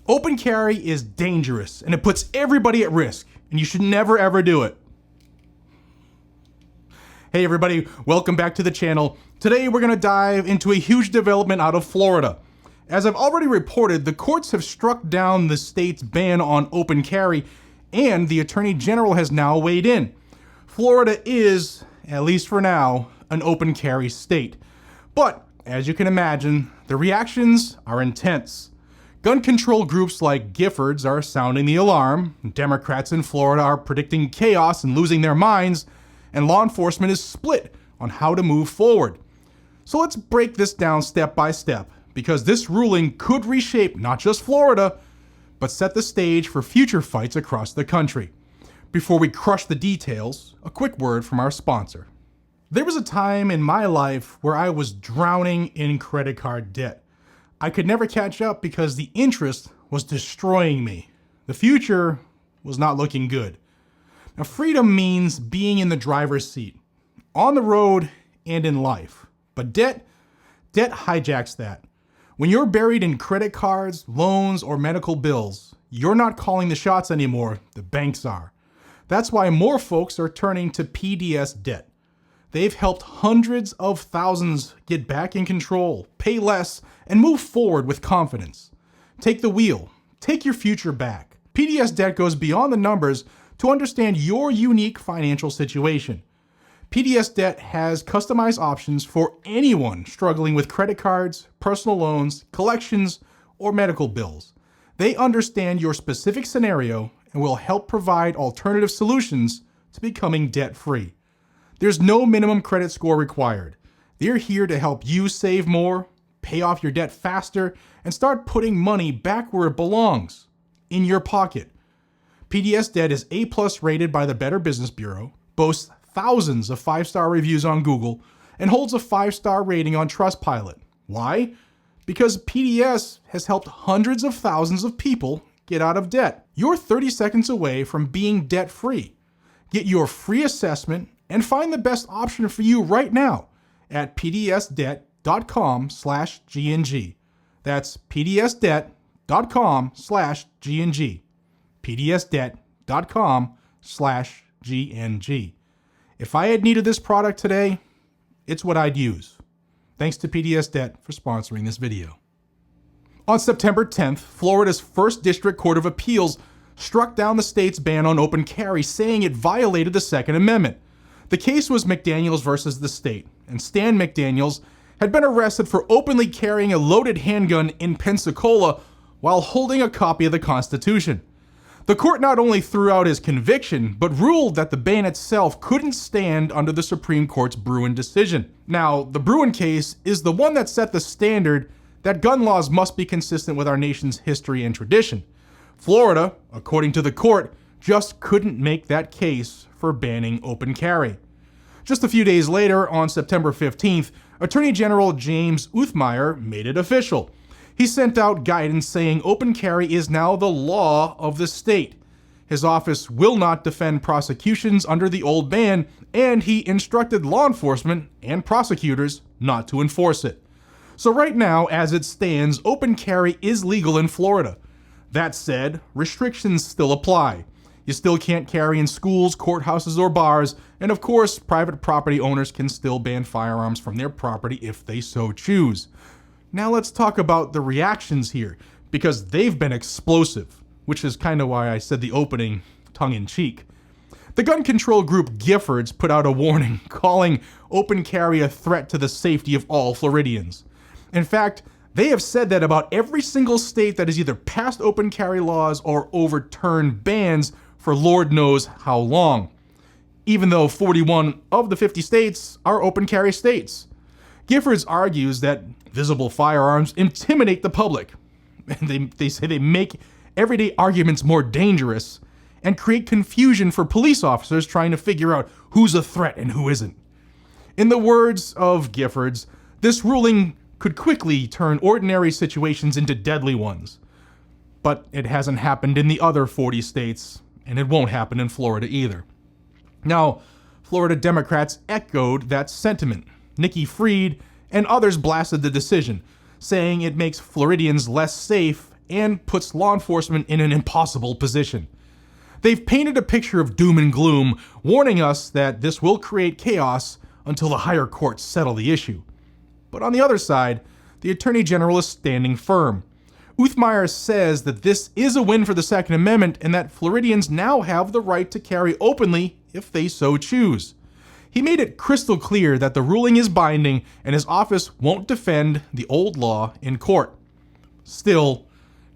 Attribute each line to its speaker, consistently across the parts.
Speaker 1: Open carry is dangerous and it puts everybody at risk, and you should never ever do it. Hey everybody, welcome back to the channel. Today we're going to dive into a huge development out of Florida. As I've already reported, the courts have struck down the state's ban on open carry, and the Attorney General has now weighed in. Florida is, at least for now, an open carry state. But, as you can imagine, the reactions are intense. Gun control groups like Giffords are sounding the alarm, Democrats in Florida are predicting chaos and losing their minds, and law enforcement is split on how to move forward. So let's break this down step by step, because this ruling could reshape not just Florida, but set the stage for future fights across the country. Before we crush the details, a quick word from our sponsor. There was a time in my life where I was drowning in credit card debt. I could never catch up because the interest was destroying me. The future was not looking good. Now, freedom means being in the driver's seat, on the road and in life. But debt hijacks that. When you're buried in credit cards, loans, or medical bills, you're not calling the shots anymore, the banks are. That's why more folks are turning to PDS debt. They've helped hundreds of thousands get back in control, pay less, and move forward with confidence. Take the wheel. Take your future back. PDS debt goes beyond the numbers to understand your unique financial situation. PDS debt has customized options for anyone struggling with credit cards, personal loans, collections, or medical bills. They understand your specific scenario and will help provide alternative solutions to becoming debt-free. There's no minimum credit score required. They're here to help you save more, pay off your debt faster, and start putting money back where it belongs, in your pocket. PDS debt is A+ rated by the Better Business Bureau, boasts thousands of 5-star reviews on Google, and holds a 5-star rating on Trustpilot. Why? Because PDS has helped hundreds of thousands of people get out of debt. You're 30 seconds away from being debt-free. Get your free assessment and find the best option for you right now at pdsdebt.com/GNG. That's pdsdebt.com/GNG. pdsdebt.com/GNG. If I had needed this product today, it's what I'd use. Thanks to PDS Debt for sponsoring this video. On September 10th, Florida's 1st District Court of Appeals struck down the state's ban on open carry, saying it violated the Second Amendment. The case was McDaniels versus the state, and Stan McDaniels had been arrested for openly carrying a loaded handgun in Pensacola while holding a copy of the Constitution. The court not only threw out his conviction, but ruled that the ban itself couldn't stand under the Supreme Court's Bruen decision. Now, the Bruen case is the one that set the standard that gun laws must be consistent with our nation's history and tradition. Florida, according to the court, just couldn't make that case for banning open carry. Just a few days later, on September 15th, Attorney General James Uthmeier made it official. He sent out guidance saying open carry is now the law of the state. His office will not defend prosecutions under the old ban, and he instructed law enforcement and prosecutors not to enforce it. So right now, as it stands, open carry is legal in Florida. That said, restrictions still apply. You still can't carry in schools, courthouses, or bars, and of course, private property owners can still ban firearms from their property if they so choose. Now let's talk about the reactions here, because they've been explosive, which is kind of why I said the opening tongue-in-cheek. The gun control group Giffords put out a warning, calling open carry a threat to the safety of all Floridians. In fact, they have said that about every single state that has either passed open carry laws or overturned bans for Lord knows how long, even though 41 of the 50 states are open carry states. Giffords argues that visible firearms intimidate the public. They say they make everyday arguments more dangerous and create confusion for police officers trying to figure out who's a threat and who isn't. In the words of Giffords, this ruling could quickly turn ordinary situations into deadly ones. But it hasn't happened in the other 40 states, and it won't happen in Florida either. Now, Florida Democrats echoed that sentiment. Nikki Fried and others blasted the decision, saying it makes Floridians less safe and puts law enforcement in an impossible position. They've painted a picture of doom and gloom, warning us that this will create chaos until the higher courts settle the issue. But on the other side, the Attorney General is standing firm. Uthmeier says that this is a win for the Second Amendment and that Floridians now have the right to carry openly if they so choose. He made it crystal clear that the ruling is binding and his office won't defend the old law in court. Still,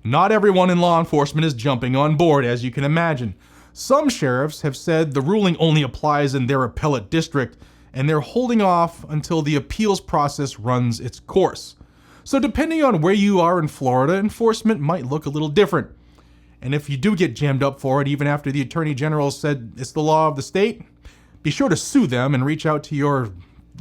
Speaker 1: not everyone in law enforcement is jumping on board, as you can imagine. Some sheriffs have said the ruling only applies in their appellate district, and they're holding off until the appeals process runs its course. So depending on where you are in Florida, enforcement might look a little different. And if you do get jammed up for it, even after the Attorney General said it's the law of the state, be sure to sue them and reach out to your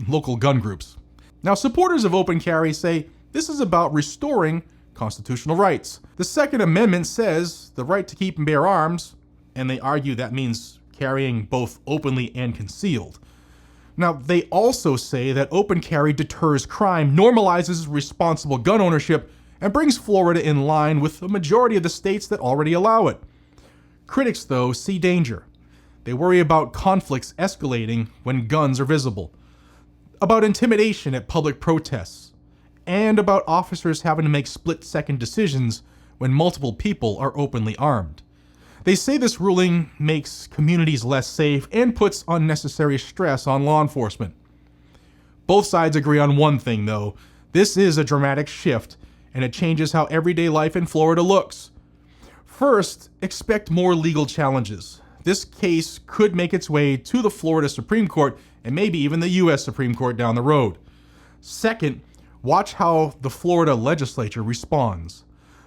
Speaker 1: local gun groups. Now, supporters of open carry say this is about restoring constitutional rights. The Second Amendment says the right to keep and bear arms, and they argue that means carrying both openly and concealed. Now, they also say that open carry deters crime, normalizes responsible gun ownership, and brings Florida in line with the majority of the states that already allow it. Critics, though, see danger. They worry about conflicts escalating when guns are visible, about intimidation at public protests, and about officers having to make split-second decisions when multiple people are openly armed. They say this ruling makes communities less safe and puts unnecessary stress on law enforcement. Both sides agree on one thing, though. This is a dramatic shift, and it changes how everyday life in Florida looks. First, expect more legal challenges. This case could make its way to the Florida Supreme Court and maybe even the U.S. Supreme Court down the road. Second, watch how the Florida legislature responds.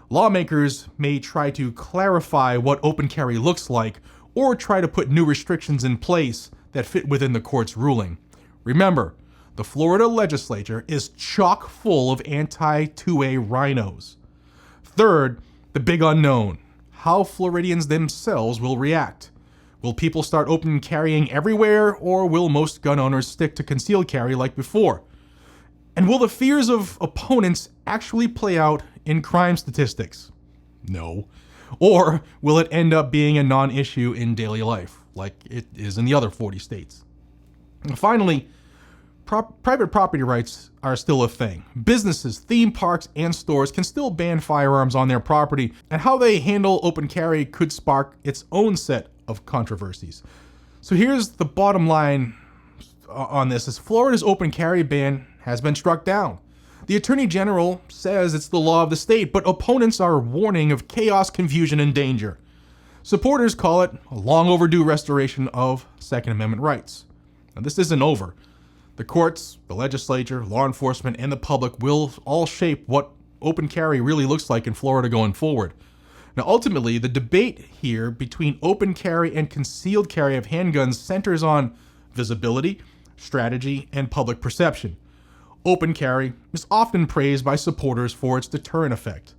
Speaker 1: Lawmakers may try to clarify what open carry looks like or try to put new restrictions in place that fit within the court's ruling. Remember, the Florida legislature is chock full of anti-2A rhinos. Third, the big unknown, how Floridians themselves will react. Will people start open carrying everywhere, or will most gun owners stick to concealed carry like before? And will the fears of opponents actually play out in crime statistics? No. Or will it end up being a non-issue in daily life, like it is in the other 40 states? And finally, private property rights are still a thing. Businesses, theme parks, and stores can still ban firearms on their property, and how they handle open carry could spark its own set of controversies. So here's the bottom line on this: is Florida's open carry ban has been struck down. The Attorney General says it's the law of the state, but opponents are warning of chaos, confusion, and danger. Supporters call it a long overdue restoration of Second Amendment rights. Now, this isn't over. The courts, the legislature, law enforcement, and the public will all shape what open carry really looks like in Florida going forward. Now, ultimately, the debate here between open carry and concealed carry of handguns centers on visibility, strategy, and public perception. Open carry is often praised by supporters for its deterrent effect.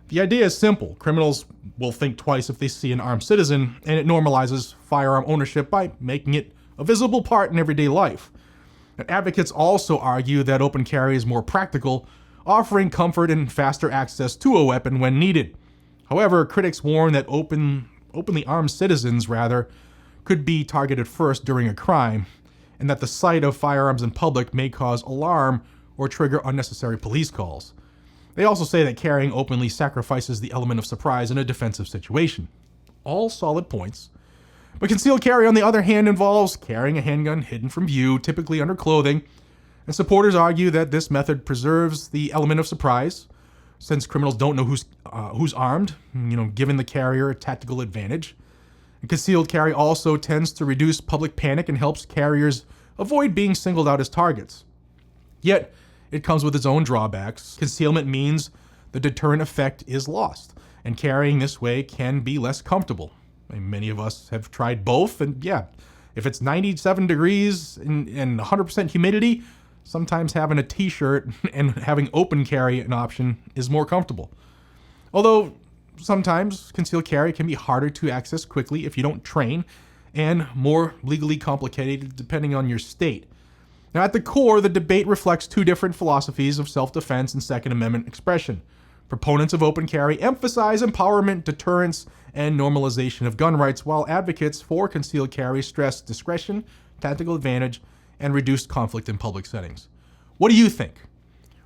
Speaker 1: The idea is simple. Criminals will think twice if they see an armed citizen, and it normalizes firearm ownership by making it a visible part in everyday life. And advocates also argue that open carry is more practical, offering comfort and faster access to a weapon when needed. However, critics warn that openly armed citizens, could be targeted first during a crime, and that the sight of firearms in public may cause alarm or trigger unnecessary police calls. They also say that carrying openly sacrifices the element of surprise in a defensive situation. All solid points. But concealed carry, on the other hand, involves carrying a handgun hidden from view, typically under clothing, and supporters argue that this method preserves the element of surprise, since criminals don't know who's armed, giving the carrier a tactical advantage. And concealed carry also tends to reduce public panic and helps carriers avoid being singled out as targets. Yet, it comes with its own drawbacks. Concealment means the deterrent effect is lost, and carrying this way can be less comfortable. Many of us have tried both, and if it's 97 degrees and 100% humidity, sometimes having a t-shirt and having open carry an option is more comfortable. Although sometimes concealed carry can be harder to access quickly if you don't train, and more legally complicated depending on your state. Now, at the core, the debate reflects two different philosophies of self-defense and Second Amendment expression. Proponents of open carry emphasize empowerment, deterrence, and normalization of gun rights, while advocates for concealed carry stress discretion, tactical advantage, and reduced conflict in public settings. What do you think?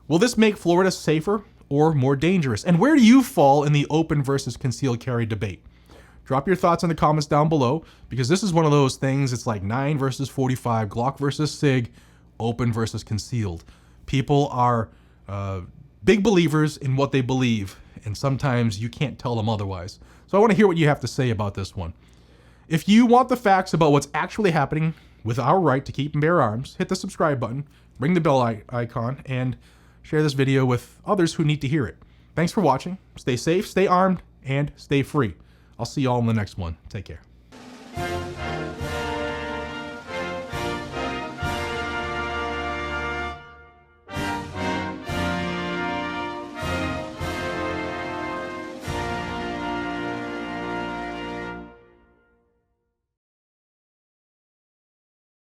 Speaker 1: Will this make Florida safer or more dangerous? And where do you fall in the open versus concealed carry debate? Drop your thoughts in the comments down below, because this is one of those things, it's like 9 versus 45, Glock versus SIG, open versus concealed. People are big believers in what they believe, and sometimes you can't tell them otherwise. So I want to hear what you have to say about this one. If you want the facts about what's actually happening with our right to keep and bear arms, hit the subscribe button, ring the bell icon, and share this video with others who need to hear it. Thanks for watching. Stay safe, stay armed, and stay free. I'll see you all in the next one. Take care.